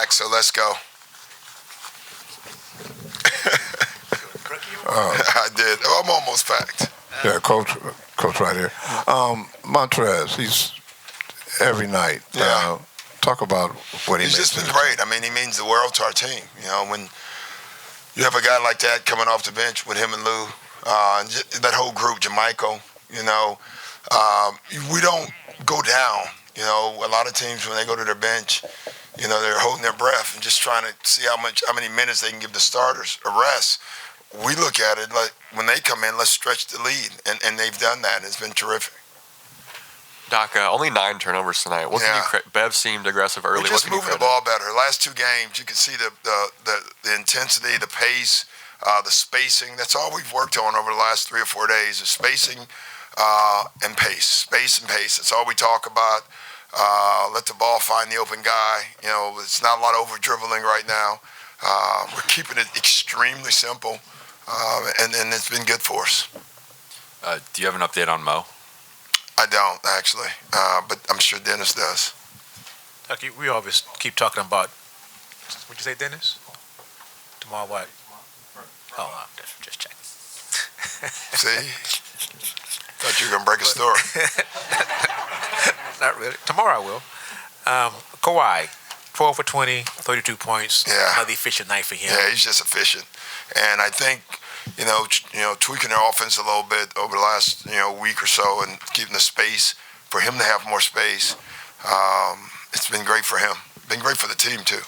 packed, so let's go. I did. Oh, I'm almost packed. Yeah, coach right here. Montrez, he's every night. Yeah. Talk about what He's just been great. I mean, he means the world to our team. You know, when you have a guy like that coming off the bench with him and Lou, and that whole group, Jamichael, you know, we don't go down. You know, a lot of teams when they go to their bench, you know, they're holding their breath and just trying to see how many minutes they can give the starters a rest. We look at it like when they come in, let's stretch the lead, and they've done that. It's been terrific. Doc, only 9 turnovers tonight. What can you Bev seemed aggressive early. We're just moving the ball better. Last 2 games, you can see the intensity, the pace, the spacing. That's all we've worked on over the last 3 or 4 days is spacing and pace. Space and pace. That's all we talk about. Let the ball find the open guy. You know, it's not a lot of over-dribbling right now. We're keeping it extremely simple, and it's been good for us. Do you have an update on Mo? I don't, actually, but I'm sure Dennis does. Okay, we always keep talking about, what'd you say, Dennis? Tomorrow what? Oh, I'm just checking. See? Thought you were going to break a story. Not really. Tomorrow I will. Kawhi, 12 for 20, 32 points. Yeah. Another efficient night for him. Yeah, he's just efficient. And I think, you know, tweaking their offense a little bit over the last, week or so and keeping the space for him to have more space, it's been great for him. Been great for the team, too.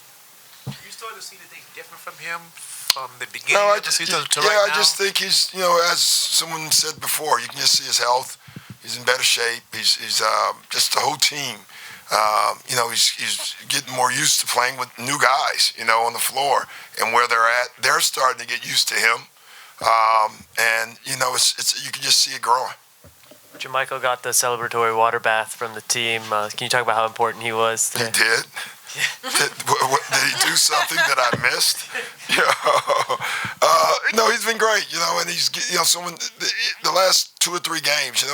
You started to see anything different from him from the beginning of the season to right now? I just think he's, as someone said before, you can just see his health. He's in better shape. He's just the whole team. He's getting more used to playing with new guys, on the floor and where they're at. They're starting to get used to him. It's you can just see it growing. Jamichael got the celebratory water bath from the team. Can you talk about how important he was today? He did? Did he do something that I missed? No, he's been great, and he's, the last 2 or 3 games,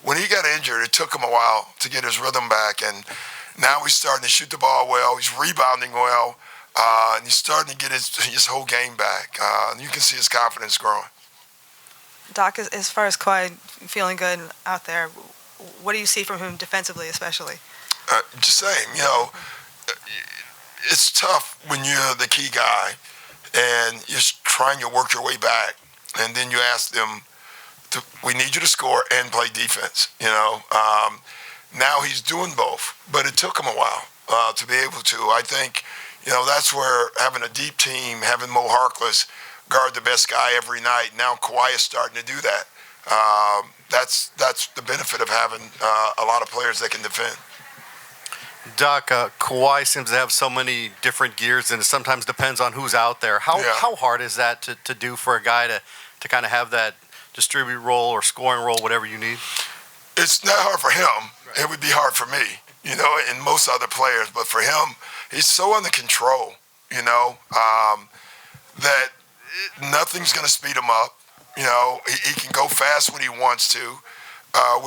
when he got injured, it took him a while to get his rhythm back, and now he's starting to shoot the ball well, he's rebounding well, and he's starting to get his whole game back. You can see his confidence growing. Doc, as far as Kawhi feeling good out there, what do you see from him defensively especially? Just saying, it's tough when you're the key guy and you're trying to work your way back, and then you ask them, we need you to score and play defense, Now he's doing both, but it took him a while to be able to. I think, that's where having a deep team, having Mo Harkless guard the best guy every night, now Kawhi is starting to do that. That's the benefit of having a lot of players that can defend. Doc, Kawhi seems to have so many different gears, and it sometimes depends on who's out there. How hard is that to do for a guy to kind of have that distribute role or scoring role, whatever you need? It's not hard for him. Right. It would be hard for me, and most other players. But for him, he's so under control, that nothing's going to speed him up. He can go fast when he wants to.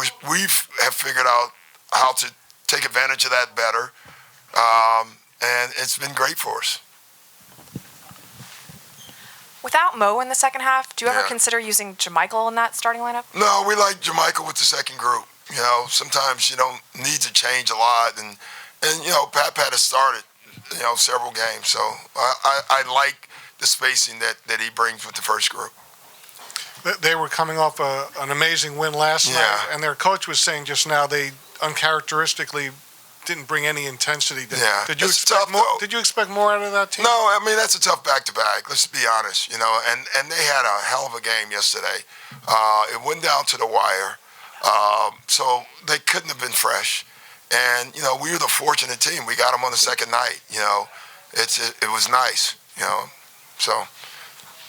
We have figured out how to take advantage of that better, and it's been great for us. Without Mo in the second half, do you ever consider using Jamichael in that starting lineup? No, we like Jamichael with the second group. Sometimes you don't need to change a lot, and Pat has started, several games, so I like the spacing that he brings with the first group. They were coming off an amazing win last night, and their coach was saying just now they uncharacteristically didn't bring any intensity. Did you expect more? Did you expect more out of that team? No, I mean that's a tough back-to-back. Let's be honest, and they had a hell of a game yesterday. It went down to the wire, so they couldn't have been fresh. And we were the fortunate team. We got them on the second night. It was nice. So.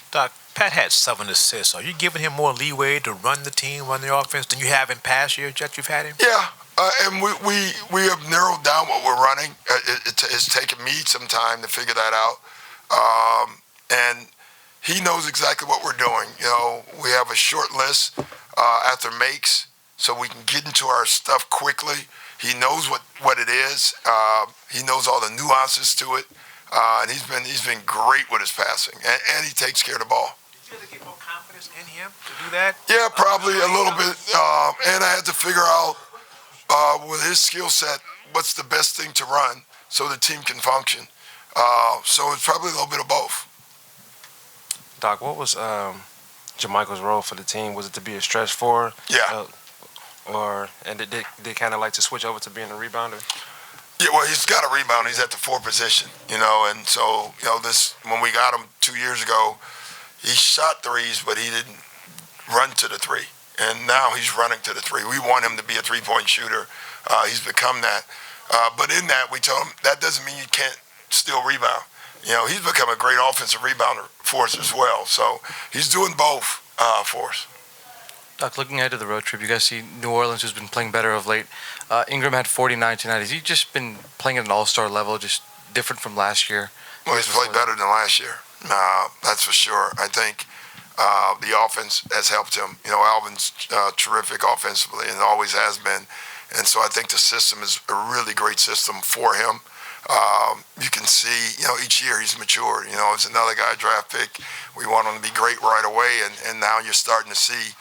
Doc, Pat had 7 assists. Are you giving him more leeway to run the team, run the offense than you have in past years that you've had him? Yeah. And we have narrowed down what we're running. It's taken me some time to figure that out. And he knows exactly what we're doing. We have a short list after makes, so we can get into our stuff quickly. He knows what it is. He knows all the nuances to it. And he's been great with his passing, and he takes care of the ball. Did you have to get more confidence in him to do that? Yeah, probably a little bit. And I had to figure out with his skill set what's the best thing to run so the team can function. So it's probably a little bit of both. Doc, what was Jamichael's role for the team? Was it to be a stretch four? Yeah. And did they kind of like to switch over to being a rebounder? Yeah, well, he's got a rebound. He's at the 4 position, and so, this when we got him 2 years ago, he shot threes, but he didn't run to the 3. And now he's running to the 3. We want him to be a 3-point shooter. He's become that. But in that, we told him that doesn't mean you can't still rebound. He's become a great offensive rebounder for us as well. So he's doing both for us. Doc, looking ahead to the road trip, you guys see New Orleans, who's been playing better of late. Ingram had 49 tonight. Has he just been playing at an all-star level, just different from last year? Well, he's played better than last year. That's for sure. I think the offense has helped him. Alvin's terrific offensively and always has been. And so I think the system is a really great system for him. You can see, each year he's matured. It's another guy draft pick. We want him to be great right away, and now you're starting to see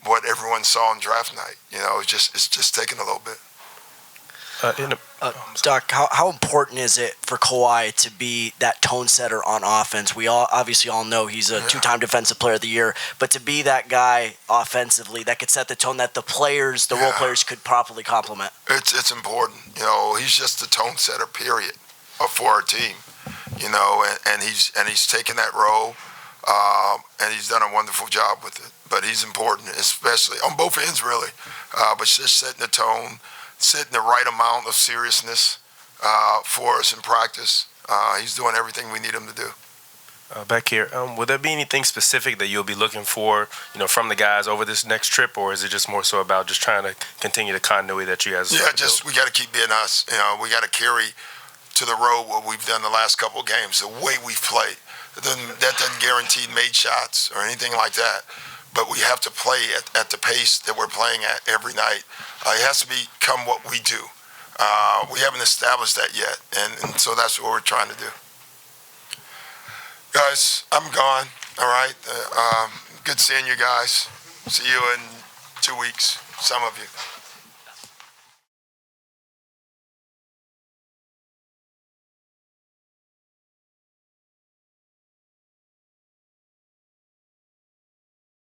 what everyone saw on draft night. It's just taking a little bit. Doc, how important is it for Kawhi to be that tone setter on offense? We obviously all know he's a 2-time Defensive Player of the Year, but to be that guy offensively that could set the tone that the role players could properly complement. It's important. He's just the tone setter, period, for our team. And he's taken that role, and he's done a wonderful job with it. But he's important, especially on both ends, really. But just setting the tone, setting the right amount of seriousness for us in practice. He's doing everything we need him to do. Back here, will there be anything specific that you'll be looking for, from the guys over this next trip, or is it just more so about just trying to continue the continuity that you guys? Yeah, we got to keep being us. We got to carry to the road what we've done the last couple of games, the way we've played. That doesn't guarantee made shots or anything like that, but we have to play at the pace that we're playing at every night. It has to become what we do. We haven't established that yet, and so that's what we're trying to do. Guys, I'm gone, all right? Good seeing you guys. See you in 2 weeks, some of you.